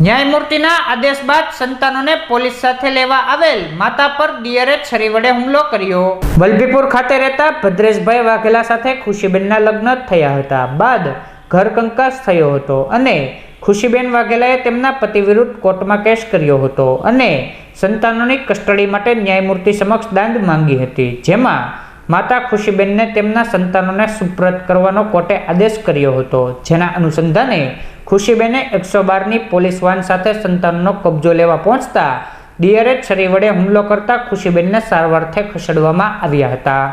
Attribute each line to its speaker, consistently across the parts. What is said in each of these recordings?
Speaker 1: ન્યાયમૂર્તિના આદેશ બાદ સંતાનોને પોલીસ સાથે લેવા આવેલ માતા પર દિયરે છરી વડે હુમલો કર્યો। વલભીપુર ખાતે રહેતા ભદ્રેશભાઈ વાઘેલા સાથે ખુશીબેનના લગ્ન થયા હતા બાદ ઘર કંકાસ થયો હતો અને ખુશીબેન વાઘેલાએ તેમના પતિ વિરુદ્ધ કોર્ટમાં કેસ કર્યો હતો અને સંતાનોની કસ્ટડી માટે ન્યાયમૂર્તિ સમક્ષ દાંડ માંગી હતી, જેમાં માતા ખુશીબેનને તેમના સંતાનોને સુપ્રત કરવાનો કોર્ટે આદેશ કર્યો હતો, જેના અનુસંધાને ખુશીબેને 112ની પોલીસ વાન સાથે સંતાનોનો કબજો લેવા પહોંચતા દિયરે છરી વડે હુમલો કરતા ખુશીબેનને સારવારથી ખસેડવામાં આવ્યા હતા।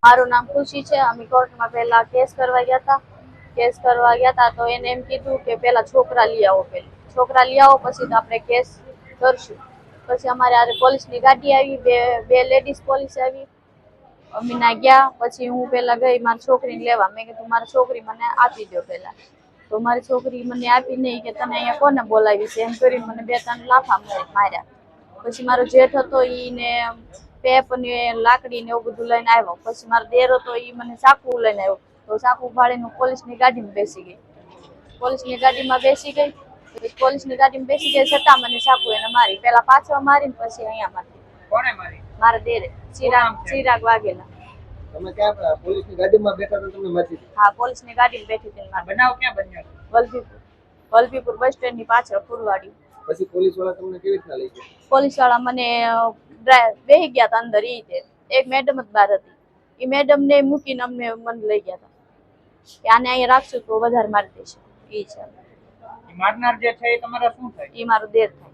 Speaker 2: મારું નામ ખુશી છે। અમે કોર્ટમાં પહેલા કેસ કરવા ગયા હતા તો એને એમ કીધું કે પહેલા છોકરા લઈ આવો, પછી તો આપણે કેસ કરશું। પછી અમારે આ પોલીસની ગાડી આવી, બે લેડીઝ પોલીસ આવી, અમે ના ગયા। પછી હું પહેલા ગઈ મારી છોકરીને લેવા, મેં કીધું મારી છોકરી મને આપી દો પહેલા, તો મારી છોકરી મને આપી નહીં, કે તને અહીંયા કોને બોલાવી છે એમ કરી મને 2-3 લાફા માર્યા। પછી મારો જેઠ હતો એને પેપ ને લાકડી ને એવું બધું લઈને આવ્યો। પછી મારો દેર હતો એ મને ચાકુ લઈને આવ્યો, તો ચાકુ ફાડીને પોલીસની ગાડીમાં બેસી ગઈ। પોલીસની ગાડીમાં બેસી ગઈ છતાં મને ચાકુ એને મારી, પેલા પાછળ મારી ને પછી અહીંયા મારી।
Speaker 1: કોણે મારી?
Speaker 2: મારા દેરે ચિરાગ વાઘેલા।
Speaker 3: તમે ક્યાં પોલીસની ગાડીમાં બેઠા તો તમને મારી?
Speaker 2: હા, પોલીસની ગાડીમાં બેઠી હતી।
Speaker 1: બનાવ ક્યાં બન્યો?
Speaker 2: વલભીપુર બસ સ્ટેન્ડ ની પાછળ ફુલવાડી।
Speaker 3: પછી પોલીસ વાળા તમને કેવી રીતના લઈ ગયા?
Speaker 2: પોલીસ વાળા મને બેસી ગયા હતા અંદર, એક મેડમ જ બહાર હતી, એ મેડમ ને મૂકીને મને લઈ ગયા હતા કે આને અહીંયા રાખશું તો વધારે મારી દેશે। એ છે
Speaker 1: મારનાર જે છે એ તમારા શું થાય?
Speaker 2: એ મારો દેર થાય।